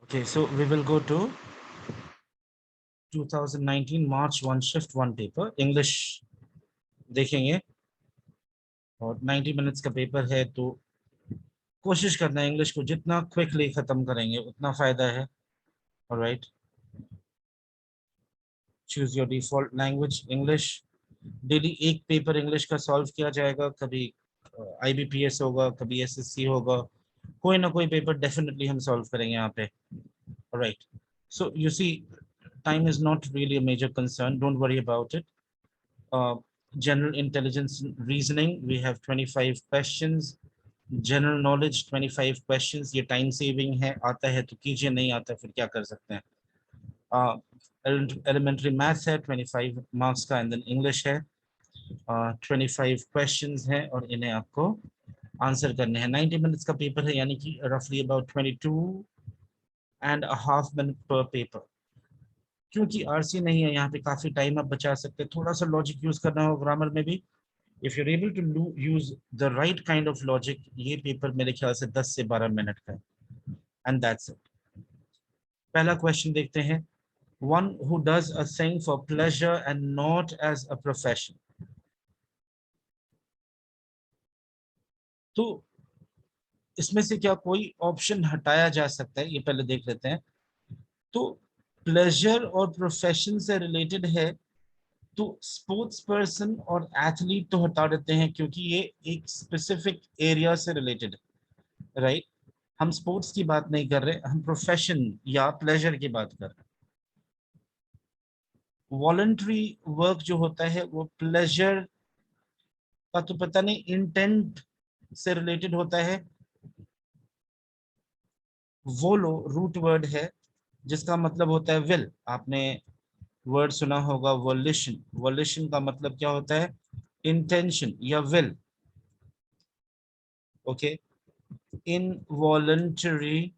Okay, so we will go to 2019 March 1 shift 1 paper English देखेंगे और 90 minutes का paper है तो कोशिश करना है इंग्लिश को जितना क्विकली खत्म करेंगे उतना फायदा है। Alright, choose your default language English. Daily एक पेपर इंग्लिश का सॉल्व किया जाएगा, कभी आईबीपीएस होगा, कभी एसएससी होगा, कोई ना कोई पेपर डेफिनेटली हम सॉल्व करेंगे यहाँ पे। Alright, so you see time is not really a major concern, don't worry about it. General intelligence reasoning, we have 25 questions. General knowledge 25 questions, ये time saving है, आता है तो कीजिए, नहीं आता फिर क्या कर सकते हैं। Elementary maths है 25 marks का, and then English है 25 questions है और इन्हें आपको आंसर करने हैं। 90 मिनट्स का पेपर है, यानी कि रफली अबाउट 22.5 मिनट पर पेपर। क्योंकि आरसी नहीं है यहाँ पे, काफी टाइम आप बचा सकते हैं, थोड़ा सा लॉजिक यूज करना हो ग्रामर में भी। If you are able to use the right kind of logic, ये पेपर मेरे ख्याल से 10 से 12 मिनट का है, एंड दैट्स इट। पहला क्वेश्चन देखते हैं। One who does a thing for pleasure and not as a profession. तो इसमें से क्या कोई ऑप्शन हटाया जा सकता है, ये पहले देख लेते हैं। तो प्लेजर और प्रोफेशन से रिलेटेड है तो स्पोर्ट्स पर्सन और एथलीट तो हटा देते हैं, क्योंकि ये एक स्पेसिफिक एरिया से रिलेटेड है, राइट। हम स्पोर्ट्स की बात नहीं कर रहे, हम प्रोफेशन या प्लेजर की बात कर रहे हैं। वॉलंटरी वर्क जो होता है वो प्लेजर का तो पता नहीं, इंटेंट से रिलेटेड होता है। वोलो रूट वर्ड है जिसका मतलब होता है विल। आपने वर्ड सुना होगा वॉल्यूशन, वॉल्यूशन का मतलब क्या होता है, इंटेंशन या विल। ओके, involuntary,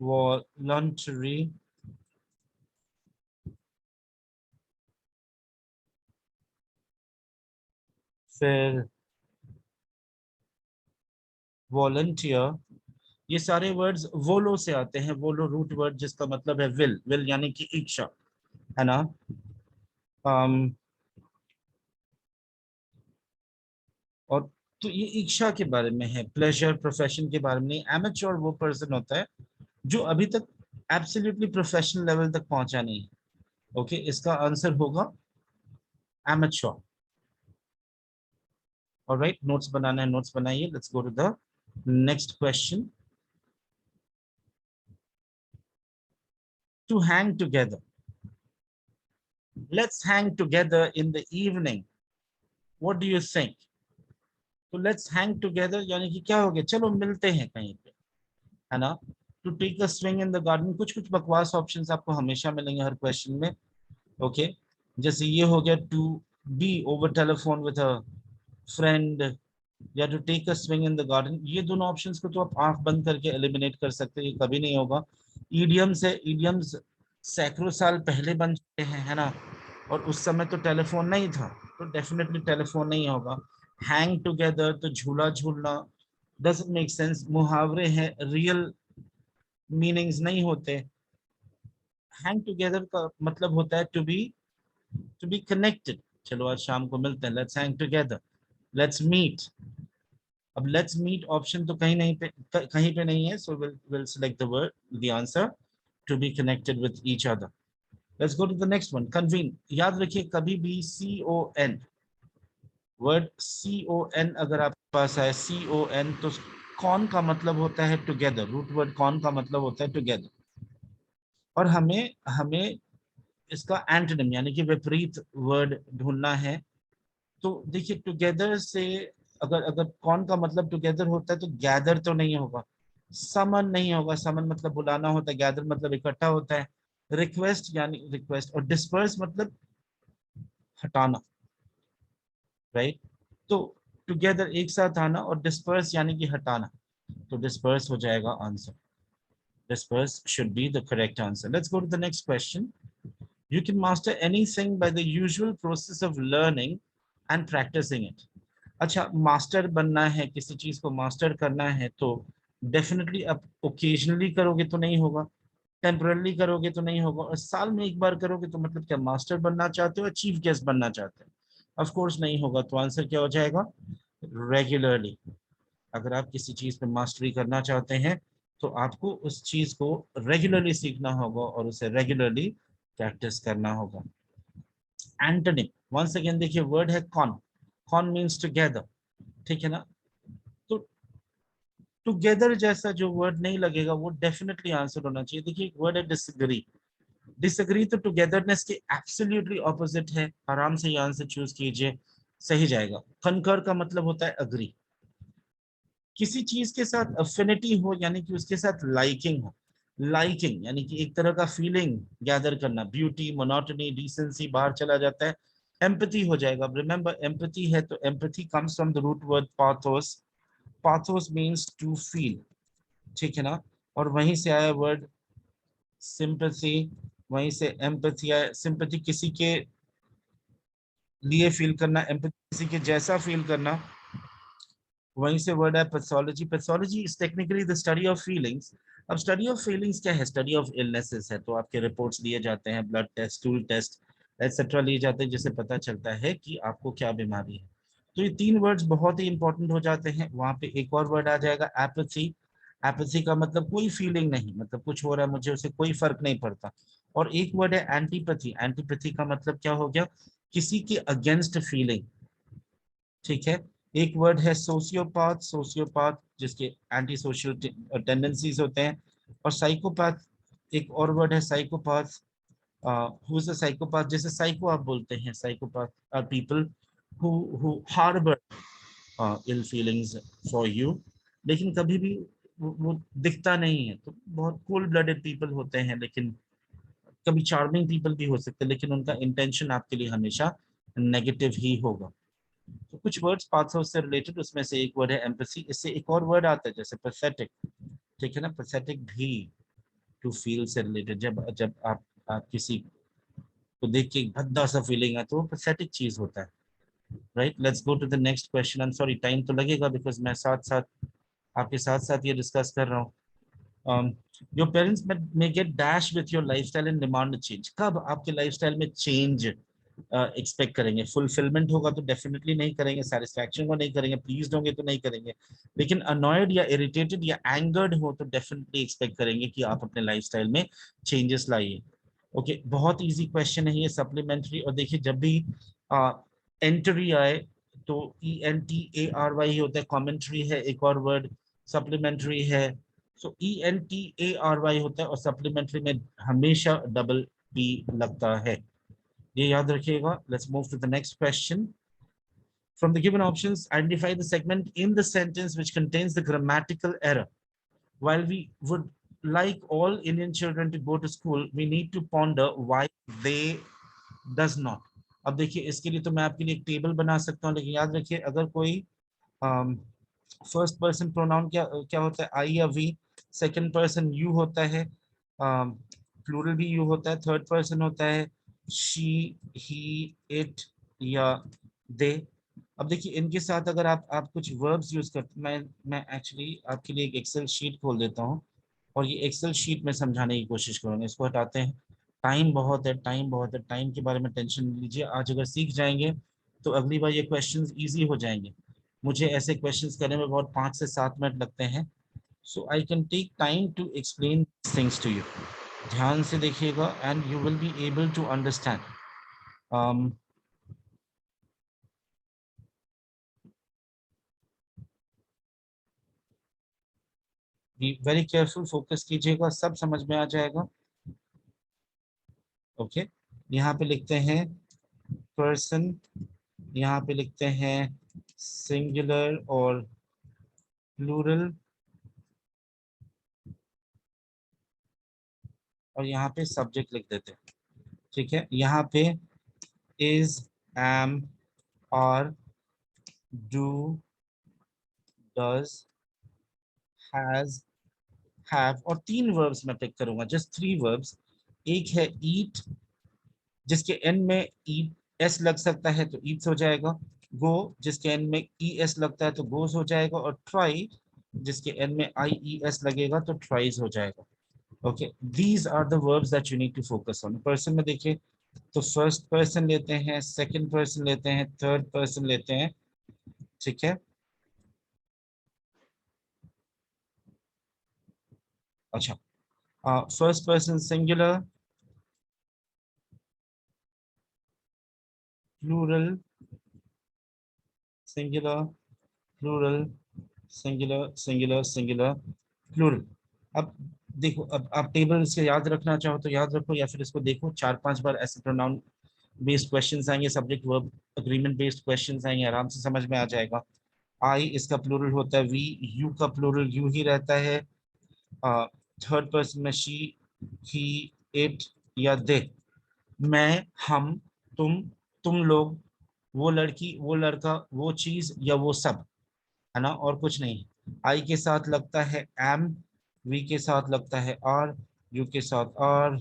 voluntary फिर वॉलंटियर, ये सारे वर्ड्स वोलो से आते हैं। वोलो रूट वर्ड जिसका मतलब है विल, विल यानी कि इच्छा, है ना। um, और तो ये इच्छा के बारे में है, प्लेजर प्रोफेशन के बारे में नहीं। एमेच्योर वो पर्सन होता है जो अभी तक एब्सोल्युटली प्रोफेशनल लेवल तक पहुंचा नहीं है। ओके, इसका आंसर होगा एमेच्योर। ऑलराइट, नोट्स बनाना है, नोट्स बनाइए। Let's go to the next question. To hang together, let's hang together in the evening, what do you think? तो let's hang together यानी कि क्या हो गया, चलो मिलते हैं कहीं पे, है ना। to take a swing in the garden, कुछ कुछ बकवास ऑप्शंस आपको हमेशा मिलेंगे हर क्वेश्चन में। ओके, जैसे ये हो गया to be over telephone with a friend, या to take a swing in the garden. ये दोनों ऑप्शंस को तो आप आंख बंद करके एलिमिनेट कर सकते हैं, ये कभी नहीं होगा। ईडियम्स है, ईडियम्स सैकड़ों साल पहले बन चुके हैं, है ना। और उस समय तो टेलीफोन नहीं था, तो डेफिनेटली टेलीफोन नहीं होगा। हैंग टुगेदर तो झूला झूलना, डजंट मेक सेंस। मुहावरे हैं, रियल मीनिंग्स नहीं होते। हैंग टुगेदर का मतलब होता है टू बी कनेक्टेड। चलो आज शाम को मिलते हैं, let's hang together, let's meet. अब लेट्स मीट ऑप्शन तो कहीं पे नहीं है, so will select the word, the answer, to be connected with each other. Let's go to the next one, convene. याद रखिए कभी भी CON, वर्ड CON अगर आपके पास आए CON, तो कॉन का मतलब होता है टुगेदर। रूट वर्ड कॉन का मतलब होता है टुगेदर। और हमें हमें इसका एंटोनिम यानी कि विपरीत वर्ड ढूंढना है। तो देखिए टुगेदर से, अगर अगर कौन का मतलब टुगेदर होता है तो गैदर तो नहीं होगा, समन नहीं होगा। समन मतलब बुलाना होता है, गैदर मतलब इकट्ठा होता है। रिक्वेस्ट यानी रिक्वेस्ट, और डिस्पर्स मतलब हटाना, राइट। तो टुगेदर एक साथ आना, और डिस्पर्स यानी कि हटाना, तो डिस्पर्स हो जाएगा answer. Disperse should be the correct answer. Let's go to the next question. You can master anything by the usual process of learning and practicing it. अच्छा, मास्टर बनना है, किसी चीज को मास्टर करना है तो डेफिनेटली आप ओकेजनली करोगे तो नहीं होगा, टेम्परली करोगे तो नहीं होगा, और साल में एक बार करोगे तो मतलब क्या मास्टर बनना चाहते हो या चीफ गेस्ट बनना चाहते हो? ऑफ कोर्स नहीं होगा। तो आंसर क्या हो जाएगा? रेगुलरली। अगर आप किसी चीज पे मास्टरी करना चाहते हैं तो आपको उस चीज को रेगुलरली सीखना होगा और उसे रेगुलरली प्रैक्टिस करना होगा। एंटोनिम, वंस अगेन देखिए वर्ड है कॉन। कॉन मीन्स टुगेदर, ठीक है ना? तो टुगेदर जैसा जो वर्ड नहीं लगेगा वो डेफिनेटली आंसर होना चाहिए। देखिए एक वर्ड है डिसएग्री। डिसएग्री तो टुगेदरनेस के एब्सोल्युटली ऑपोजिट है। आराम से ये आंसर चूज कीजिए, सही जाएगा। कनकर का मतलब होता है अग्री। किसी चीज के साथ अफिनिटी हो यानी कि उसके साथ लाइकिंग हो। लाइकिंग यानी कि एक तरह का फीलिंग गैदर करना, ब्यूटी, मोनोटनी, डिसेंसी बाहर चला जाता है। एम्पैथी हो जाएगा। रिमेंबर एम्पैथी है तो empathy comes from the root word pathos. Pathos means to feel, ठीक है ना? और वहीं से आया वर्ड सिंपैथी, वहीं से एम्पैथी आया। सिंपैथी किसी के लिए फील करना, एम्पैथी किसी के जैसा फील करना। वहीं से वर्ड है pathology. Pathology is technically the study of feelings. अब स्टडी ऑफ फीलिंग्स क्या है? स्टडी ऑफ इलनेसेस है। तो आपके रिपोर्ट्स लिए जाते हैं, blood test, stool test etcetera लिए जाते हैं, जिससे पता चलता है कि आपको क्या बीमारी है। तो ये तीन वर्ड्स बहुत ही इंपॉर्टेंट हो जाते हैं। वहां पे एक और वर्ड आ जाएगा एपैथी। एपैथी का मतलब कोई फीलिंग नहीं, मतलब कुछ हो रहा है मुझे उससे कोई फर्क नहीं पड़ता। और एक वर्ड है एंटीपैथी। एंटीपैथी का मतलब क्या हो गया? किसी के अगेंस्ट फीलिंग, ठीक है। एक वर्ड है सोशियोपाथ। सोशियोपाथ जिसके एंटी सोशल टेंडेंसीज होते हैं। और साइकोपैथ, एक और वर्ड है psychopath. Who is a psychopath? जैसे साइको आप बोलते हैं, psychopath are people who harbour ill feelings for you, लेकिन कभी भी वो दिखता नहीं है। तो बहुत कोल्ड ब्लडेड पीपल होते हैं, लेकिन कभी चार्मिंग पीपल भी हो सकते हैं, लेकिन उनका इंटेंशन आपके लिए हमेशा नेगेटिव ही होगा। तो कुछ वर्ड्स पाथोस से रिलेटेड, उसमें से एक वर्ड है एम्पैथी। इससे एक और वर्ड आता है जैसे पैथेटिक, ठीक है ना? पैथेटिक भी टू फील से रिलेटेड। जब जब आप किसी को देख के एक भद्दा सा फीलिंग है तो वो पैथेटिक चीज होता है। Right, let's go to the next question. I am sorry time तो लगेगा बिकॉज मैं साथ साथ आपके साथ साथ ये डिस्कस कर रहा हूँ। Your parents may get dash with your lifestyle and demand a change। कब आपके लाइफस्टाइल में चेंज एक्सपेक्ट करेंगे? फुलफिलमेंट होगा तो डेफिनेटली नहीं करेंगे, सेटिस्फैक्शन को नहीं करेंगे, प्लीज होंगे तो नहीं करेंगे, लेकिन अनॉयड या इरिटेटेड या एंगर्ड हो तो डेफिनेटली एक्सपेक्ट करेंगे कि आप अपने लाइफस्टाइल में चेंजेस लाइए। ओके, बहुत इजी क्वेश्चन है ये, सप्लीमेंट्री। और देखिए जब भी एंट्री आए तो ENTARY होता है। कॉमेंट्री है एक और वर्ड, सप्लीमेंट्री है। सो ENTARY होता है और सप्लीमेंट्री में हमेशा डबल P लगता है, ये याद रखिएगा। Let's move to the next question. From the given options, identify the segment in the sentence which contains the grammatical error. While we would like all Indian children to go to school, we need to ponder why they does not। अब देखिए इसके लिए तो मैं आपके लिए एक table बना सकता हूँ, लेकिन याद रखिए अगर कोई फर्स्ट पर्सन प्रोनाउन क्या क्या होता है? आई या वी। सेकंड पर्सन यू होता है, प्लूरल भी यू होता है। थर्ड पर्सन होता है शी, ही, इट या दे। अब देखिए इनके साथ अगर आप कुछ वर्ब्स यूज करते, मैं एक्चुअली आपके लिए एक एक्सेल शीट खोल देता हूँ और ये एक्सेल शीट में समझाने की कोशिश करूंगा। इसको हटाते हैं, टाइम बहुत है, टाइम बहुत है। टाइम के बारे में टेंशन नहीं लीजिए, आज अगर सीख जाएंगे तो अगली बार ये क्वेश्चंस इजी हो जाएंगे। मुझे ऐसे क्वेश्चंस करने में बहुत 5 से 7 मिनट लगते हैं। So I can take time to explain things to you. ध्यान से देखिएगा and you will be able to understand. Be very careful, focus कीजिएगा, सब समझ में आ जाएगा। ओके, यहाँ पे लिखते हैं पर्सन, यहाँ पे लिखते हैं सिंगुलर और प्लूरल, और यहाँ पे सब्जेक्ट लिख देते हैं। ठीक है, यहाँ पे is, am, are, do, does, has, have. और 3 वर्ब्स मैं पिक करूंगा, जस्ट 3 वर्ब्स। एक है ईट, जिसके एंड में ई एस लग सकता है तो ईट्स हो जाएगा। गो, जिसके एंड में ई एस लगता है तो गोस हो जाएगा। और ट्राई, जिसके एंड में IES लगेगा तो ट्राइज हो जाएगा। Okay, these are the verbs that you need to focus on. Person में देखिए तो फर्स्ट पर्सन लेते हैं, सेकंड पर्सन लेते हैं, थर्ड पर्सन लेते हैं, ठीक है। अच्छा, first person singular, plural, singular, plural, singular, singular, singular, plural. अब देखो, अब आप टेबल इसके याद रखना चाहो तो याद रखो, या फिर इसको देखो, 4-5 बार ऐसे प्रोनाउन बेस्ड क्वेश्चंस आएंगे, subject verb agreement based questions आएंगे, आराम से समझ में आ जाएगा। आई इसका प्लूरल होता है वी, यू का प्लूरल यू ही रहता है, थर्ड पर्सन में शी, ही, इट या दे, मैं, हम, तुम, तुम लोग, वो लड़की, वो लड़का, वो चीज या वो सब, है ना, और कुछ नहीं। आई के साथ लगता है एम, वी के साथ लगता है आर, यू के साथ are,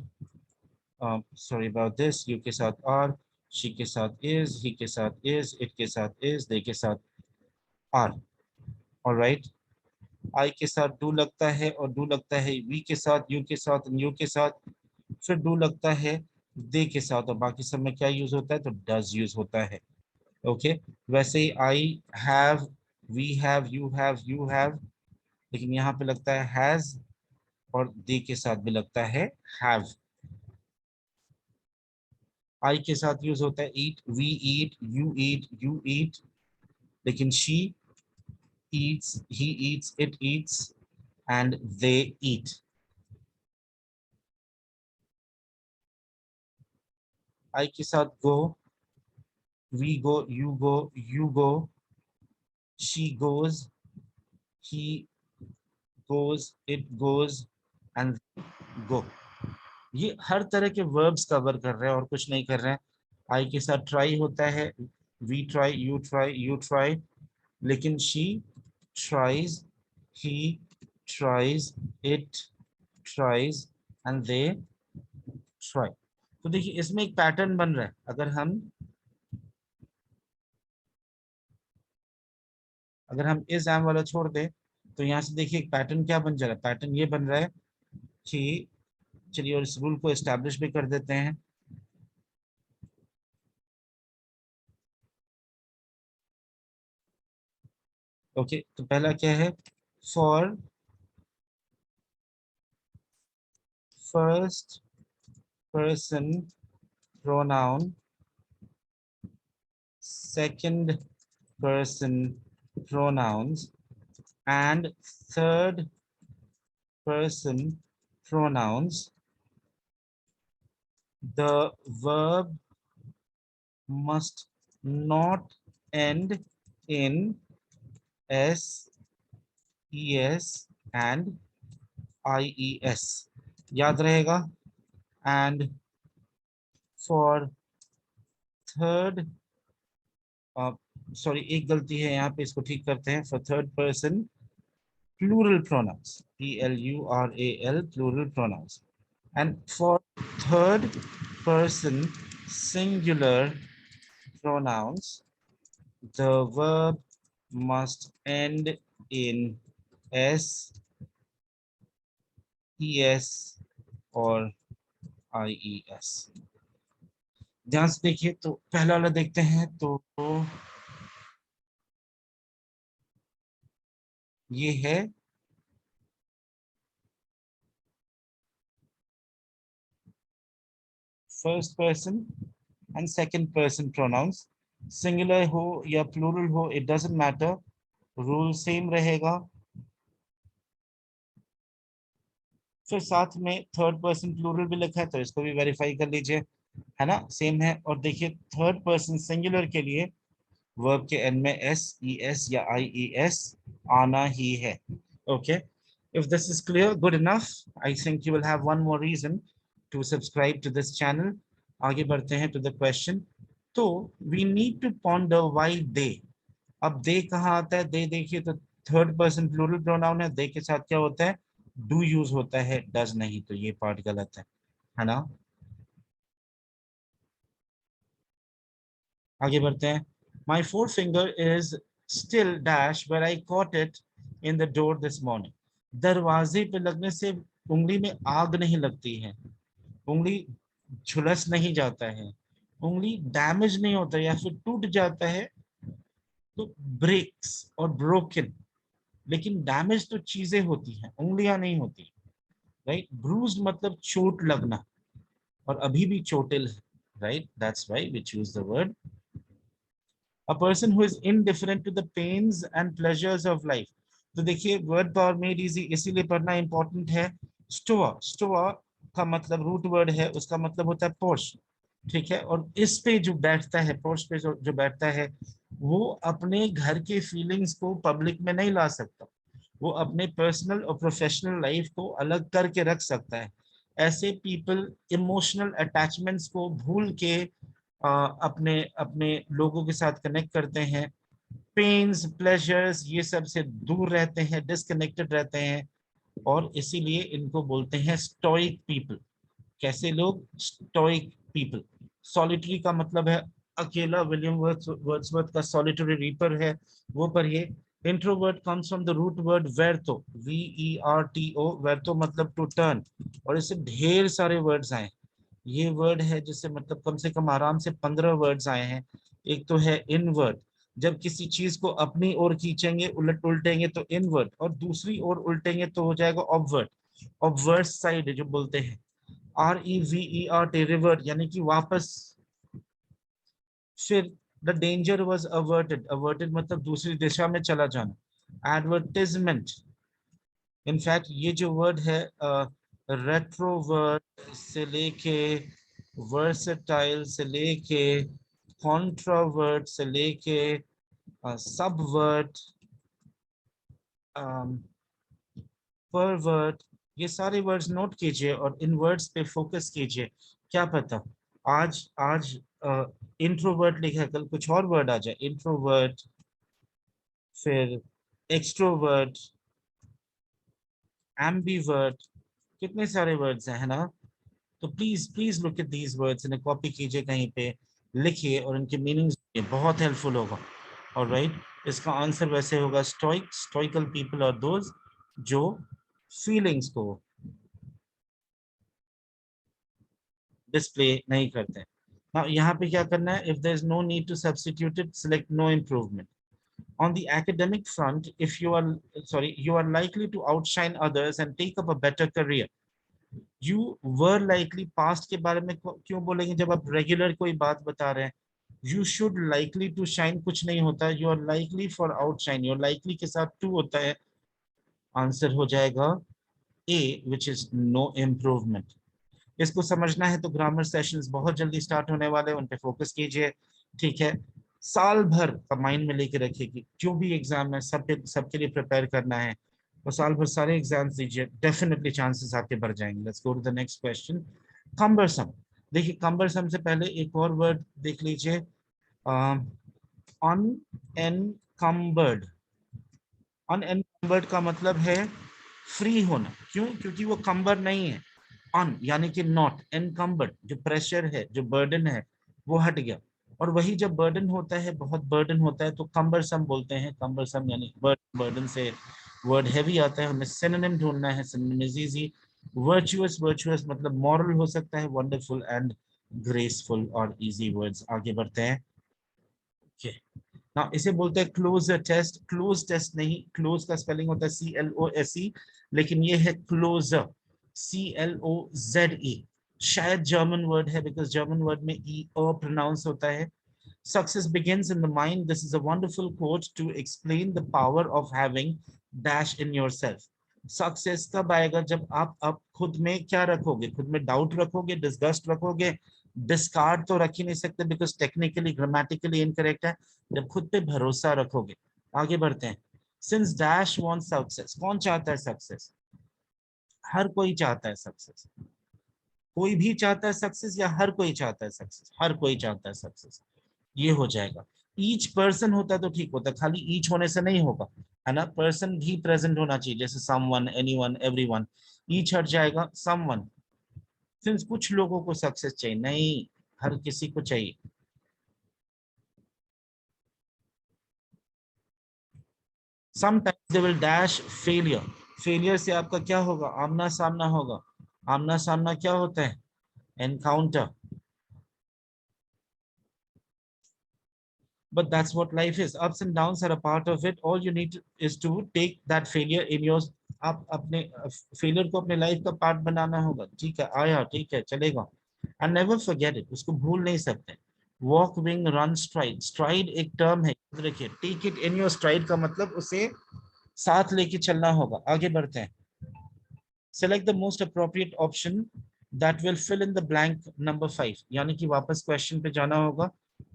sorry about this, you के साथ आर, शी के साथ इज, ही के साथ इज, इट के साथ इज, दे के साथ आर। ऑलराइट, आई के साथ डू लगता है, और डू लगता है वी के साथ, यू के साथ, यू के साथ, फिर डू लगता है दे के साथ, और बाकी सब में क्या यूज होता है, तो डज यूज होता है। ओके, वैसे ही I have, we have, you have, लेकिन यहाँ पे लगता है हैज, और दे के साथ भी लगता है हैव। आई के साथ यूज होता है ईट, वी ईट, यू ईट, लेकिन she eats, he eats, it eats and they eat. I के साथ go, we go, you go, she goes, he goes, it goes and go। ये हर तरह के वर्ब्स कवर कर रहे हैं और कुछ नहीं कर रहे हैं। आई के साथ ट्राई होता है, वी ट्राई, यू ट्राई, लेकिन she tries, he tries, it tries and they try. तो देखिए इसमें एक पैटर्न बन रहा है। अगर हम इस एम वाला छोड़ दें तो यहाँ से देखिए एक पैटर्न क्या बन जा रहा है। पैटर्न ये बन रहा है कि, चलिए और इस रूल को एस्टैब्लिश भी कर देते हैं। ओके, तो पहला क्या है, for first person pronoun, second person pronouns and third person pronouns, the verb must not end in s, es and ies। याद रहेगा। एंड फॉर थर्ड, सॉरी एक गलती है यहाँ पे, इसको ठीक करते हैं। For third person plural pronouns, plural plural pronouns, and for third person singular pronouns, the verb must end in s, es और ies। ध्यान से देखिए, तो पहला वाला देखते हैं। तो ये है first person and second person pronouns, singular हो या प्लूरल हो, it doesn't matter, rule same रहेगा। फिर साथ में थर्ड पर्सन प्लूरल भी लिखा है तो इसको भी वेरीफाई कर लीजिए, है ना, सेम है। और देखिए थर्ड पर्सन सिंगुलर के लिए वर्ब के एंड में एस, ई एस या आई ई एस आना ही है। Okay, if this is clear, good enough, I think you will have one more reason to subscribe to this channel. आगे बढ़ते हैं टू द क्वेश्चन। तो we need to ponder why they. अब they कहाँ आता है, दे देखिए तो थर्ड पर्सन प्लूरल प्रोनाउन है, दे के साथ क्या होता है, डू यूज होता है, डज नहीं, तो ये पार्ट गलत है ना। आगे बढ़ते हैं। My forefinger is still dash where I caught it in the door this morning. दरवाजे पे लगने से उंगली में आग नहीं लगती है, उंगली झुलस नहीं जाता है, उंगली डैमेज नहीं होता या फिर टूट जाता है तो ब्रेक्स और ब्रोकन, लेकिन डैमेज तो चीजें होती हैं, उंगलियां नहीं होती, राइट। ब्रूज मतलब चोट लगना, और अभी भी चोटिल है, right, that's why we choose the word. A person who is indifferent to the pains and pleasures of life. तो देखिए वर्ड पावर मेड इजी इसीलिए पढ़ना इंपॉर्टेंट है। स्टोआ, स्टोआ का मतलब रूट वर्ड है, उसका मतलब होता है पोर्श, ठीक है। और इस पे जो बैठता है, पोर्श पे जो बैठता है, वो अपने घर के फीलिंग्स को पब्लिक में नहीं ला सकता, वो अपने पर्सनल और प्रोफेशनल लाइफ को अलग करके रख सकता है। ऐसे पीपल इमोशनल अटैचमेंट्स को भूल के अपने अपने लोगों के साथ कनेक्ट करते हैं, पेन्स प्लेजर्स ये सब से दूर रहते हैं, डिस्कनेक्टेड रहते हैं, और इसीलिए इनको बोलते हैं स्टोइक पीपल। कैसे लोग? Stoic people. सॉलिटरी का मतलब है अकेला, विलियम वर्ड्सवर्थ का सॉलिटरी रीपर है वो पढ़िए। Introvert comes from the root word verto, VERTO, verto मतलब टू टर्न, और इससे ढेर सारे वर्ड्स आए। ये वर्ड है जिससे मतलब कम से कम आराम से 15 वर्ड्स आए हैं। एक तो है इनवर्ट, जब किसी चीज को अपनी ओर खींचेंगे, उल्टेंगे तो इनवर्ट, और दूसरी ओर उल्टेंगे तो हो जाएगा ऑबवर्ट। ऑबवर्स साइड जो बोलते हैं। REVERT, रिवर्ट यानी कि वापस। फिर the danger was averted, averted मतलब दूसरी दिशा में चला जाना। एडवर्टिजमेंट, इनफैक्ट ये जो वर्ड है रेट्रोवर्ट से लेके वर्सेटाइल से लेके कॉन्ट्रावर्ट से लेके सबवर्ट, परवर्ट, ये सारे वर्ड्स नोट कीजिए और इन वर्ड्स पे फोकस कीजिए। क्या पता आज आज इंट्रोवर्ट लिखा है, कल कुछ और वर्ड आ जाए, इंट्रोवर्ट, फिर एक्सट्रोवर्ट, एम्बीवर्ट, कितने सारे वर्ड्स हैं, है ना। तो please please look at these words, इन्हें कॉपी कीजिए, कहीं पे लिखिए और इनके मीनिंग्स बहुत हेल्पफुल होगा। और राइट, इसका आंसर वैसे होगा स्टोइक, स्टोइकल पीपल और दोज जो फीलिंग्स को डिस्प्ले नहीं करते हैं। Now, यहाँ पे क्या करना है? If there is no need to substitute it, select no improvement. On the academic front, if you are you are likely to outshine others and take up a better career. You were likely past के बारे में क्यों बोलेंगे जब आप regular कोई बात बता रहे हैं? You should likely to shine कुछ नहीं होता, you are likely for outshine, you are likely के साथ to होता है। आंसर हो जाएगा A, which is no improvement. इसको समझना है तो ग्रामर सेशंस बहुत जल्दी स्टार्ट होने वाले हैं, उन पे फोकस कीजिए, ठीक है। साल भर का माइंड में लेके रखिए कि जो भी एग्जाम है सबके लिए प्रिपेयर करना है, तो साल भर सारे एग्जाम्स दीजिए, डेफिनेटली चांसेस आपके बढ़ जाएंगे। Let's go to the next question. Cumbersome. देखिए कम्बरसम से पहले एक और वर्ड देख लीजिए, अनएनकम्बर्ड। अनएनकम्बर्ड का मतलब है फ्री होना। क्यों? क्योंकि वो कम्बर नहीं है। अन यानी कि नॉट, एनकम्बर्ड जो प्रेशर है, जो बर्डन है, वो हट गया। और वही जब बर्डन होता है, बहुत बर्डन होता है, तो कम्बरसम बोलते हैं। कम्बरसम यानी बर्डन से वर्ड हैवी आता है, हमें सिनोनिम ढूंढना है। Synonym is easy. Virtuous, virtuous मतलब मॉरल हो सकता है, वंडरफुल एंड ग्रेसफुल और इजी वर्ड्स। आगे बढ़ते हैं। okay. ना इसे बोलते हैं क्लोज टेस्ट। क्लोज टेस्ट नहीं, क्लोज का स्पेलिंग होता है CLOSE, लेकिन ये है क्लोजर, CLOZE। शायद जर्मन वर्ड है, बिकॉज जर्मन वर्ड में ई प्रोनाउंस होता है। Success begins in the mind, this is a wonderful quote to explain the power of having dash in yourself. Success तब आएगा जब आप खुद में क्या रखोगे? खुद में डाउट रखोगे, डिस्गस्ट रखोगे। डिस्कार्ड तो रख ही नहीं सकते बिकॉज टेक्निकली ग्रामेटिकली इनकरेक्ट है। जब खुद पे भरोसा रखोगे। आगे बढ़ते हैं। सिंस डैश वांट सक्सेस, कौन चाहता है सक्सेस? हर कोई चाहता है सक्सेस। कोई भी चाहता है सक्सेस या हर कोई चाहता है सक्सेस? हर कोई चाहता है सक्सेस। ये हो जाएगा। ईच पर्सन होता तो ठीक होता, खाली ईच होने से नहीं होगा, है ना। पर्सन भी प्रेजेंट होना चाहिए, जैसे समवन, एनीवन, एवरीवन। ईच हट जाएगा, समवन। सिंस कुछ लोगों को सक्सेस चाहिए, नहीं, हर किसी को चाहिए। Sometimes they will dash failure. Failure से आपका क्या होगा? आमना सामना होगा. आमना सामना क्या होता है? Encounter. But that's what life is. Ups and downs are a part of it. All you need is to take that failure in your, आप अपने फेलियर को अपने लाइफ का पार्ट बनाना होगा. ठीक है, आया, ठीक है, चलेगा. एंड नेवर फॉरगेट इट, उसको भूल नहीं सकते. Walk, wing, run, stride. Stride एक टर्म है, याद रखिए. Take it in your stride का मतलब उसे साथ लेके चलना होगा. आगे बढ़ते हैं. Select the most appropriate option that will fill in the blank number 5. यानी कि वापस क्वेश्चन पे जाना होगा.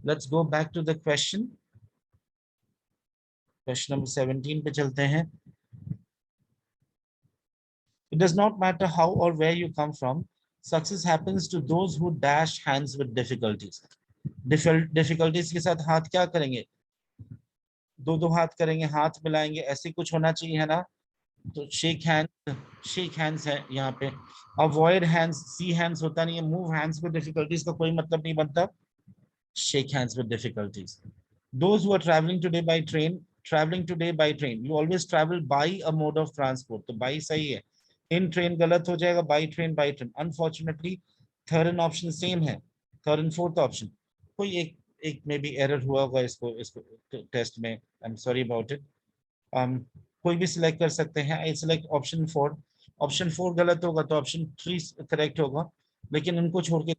Let's go back to the question. Question number 17 पे चलते हैं. It does not matter how or where you come from. Success happens to those who dash hands with difficulties. Difficulties के साथ हाथ क्या करेंगे? दो दो हाथ करेंगे, हाथ मिलाएंगे, ऐसे कुछ होना चाहिए, है ना? तो शेक हैंड्स है यहाँ पे. अवॉइड हैंड्स, सी हैंड्स होता नहीं है. मूव हैंड्स विद डिफिकल्टीज का कोई मतलब नहीं बनता. Shake hands with difficulties. Those who are traveling today by train. You always travel by a mode of transport. तो by सही है. In train गलत हो जाएगा. By train. Unfortunately, third and option same है. Third and fourth option. कोई एक में भी एरर हुआ होगा इसको टेस्ट में. आई एम सॉरी अबाउट इट. कोई भी सिलेक्ट कर सकते हैं. आई सिलेक्ट ऑप्शन 4. ऑप्शन 4 गलत होगा तो ऑप्शन 3 करेक्ट होगा. लेकिन इनको छोड़ के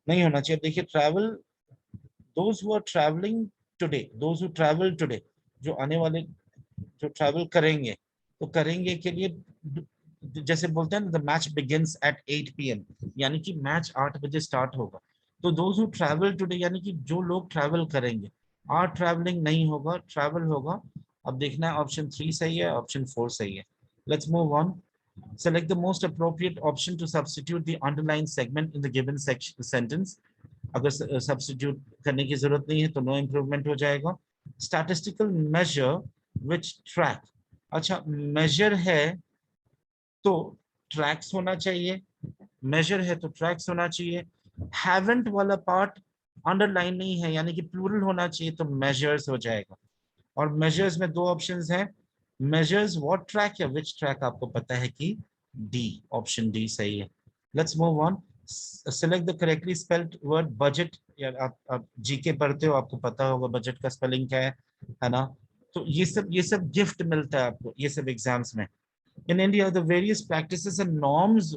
नहीं होना चाहिए. देखिए, travel, those who are travelling today, those who travel today, जो आने वाले, जो ट्रैवल करेंगे, तो करेंगे के लिए जैसे बोलते हैं ना, the match begins at 8 PM, यानी कि मैच 8 बजे स्टार्ट होगा. तो दोज हु ट्रैवल टुडे यानी कि जो लोग ट्रैवल करेंगे. आर ट्रैवलिंग नहीं होगा, ट्रैवल होगा. अब देखना है ऑप्शन 3 सही है, ऑप्शन 4 सही है. Let's move on. Select the most appropriate option to substitute the underlined segment in the given sentence. अगर substitute करने की जरूरत नहीं है तो no improvement हो जाएगा. Statistical measure which track. अच्छा, measure है तो tracks होना चाहिए. measure है तो tracks होना चाहिए. haven't वाला part underline नहीं है, यानी कि plural होना चाहिए, तो measures हो जाएगा. और measures में दो options हैं. measures what track या which track, आपको पता है कि डी, ऑप्शन डी सही है. Let's move on. Select the correctly spelled word budget. यार आप जीके पढ़ते हो, आपको पता होगा बजट का स्पेलिंग क्या है ना? तो ये सब गिफ्ट मिलता है आपको, ये सब एग्जाम्स में. In India the various practices and norms.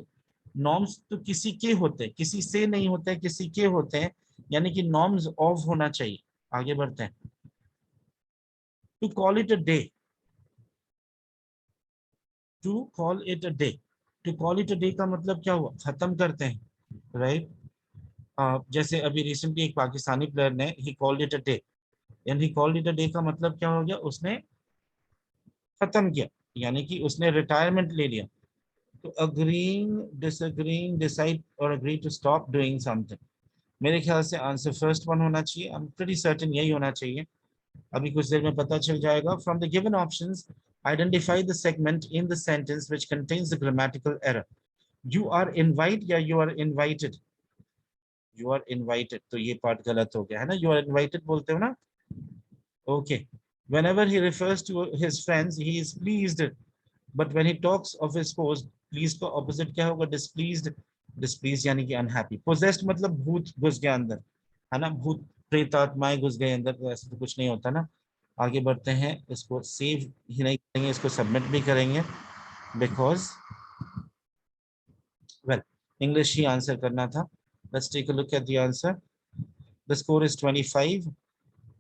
Norms तो किसी के होते हैं, किसी से नहीं होते हैं, किसी के होते हैं, यानी कि नॉर्म्स ऑफ होना चाहिए. आगे बढ़ते हैं. To call it a day. To call it a day. To call it a day का मतलब क्या हुआ? खत्म करते हैं, राइट? जैसे अभी रिसेंटली एक पाकिस्तानी प्लेयर ने he called it a day. And he called it a day का मतलब क्या हो गया? उसने खत्म किया, यानी कि उसने रिटायरमेंट ले लिया. तो अग्रीइंग, डिसएग्रीइंग, डिसाइड और agree to stop doing something. मेरे ख्याल से आंसर फर्स्ट वन होना चाहिए. आई एम प्रीटी सर्टेन यही होना चाहिए. अभी कुछ देर में पता चल जाएगा. From the given options identify the segment in the sentence which contains the grammatical error. You are invite या you are invited? You are invited, तो ये पार्ट गलत हो गया है ना. यू आर इनवाइटेड बोलते हो ना. Okay. whenever he refers to his friends he is pleased, but when he talks of his foes, pleased का opposite क्या होगा? displeased. displeased यानी कि unhappy. possessed मतलब भूत घुस गया अंदर, है ना? भूत प्रेत आत्माएं घुस गए अंदर, तो ऐसा तो कुछ नहीं होता ना. आगे बढ़ते हैं. इसको सेव ही नहीं करेंगे, इसको सबमिट भी करेंगे, बिकॉज वेल इंग्लिश ही आंसर करना था. Let's take a look at the answer. The score is 25,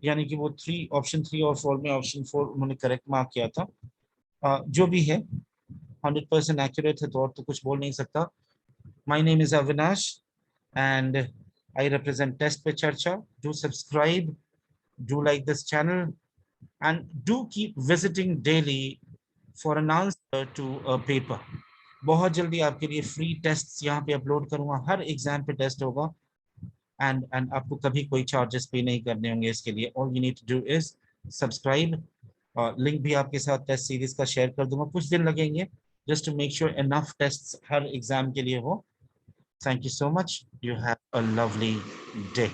यानी कि वो 3, ऑप्शन 3 और 4 में ऑप्शन 4 उन्होंने करेक्ट मार्क किया था. जो भी है 100% एक्यूरेट है, तो और तो कुछ बोल नहीं सकता. My name is Avinash and I represent test पे चर्चा. Do subscribe, do like this channel and do keep visiting daily for an answer to a paper. बहुत जल्दी आपके लिए फ्री टेस्ट यहाँ पे अपलोड करूंगा. हर एग्जाम पे टेस्ट होगा एंड आपको कभी कोई चार्जेस पे नहीं करने होंगे इसके लिए. All you need to do is subscribe. Link भी आपके साथ टेस्ट सीरीज का शेयर कर दूंगा. कुछ दिन लगेंगे just to make sure enough test हर एग्जाम के लिए हो. Thank you so much. You have a lovely day.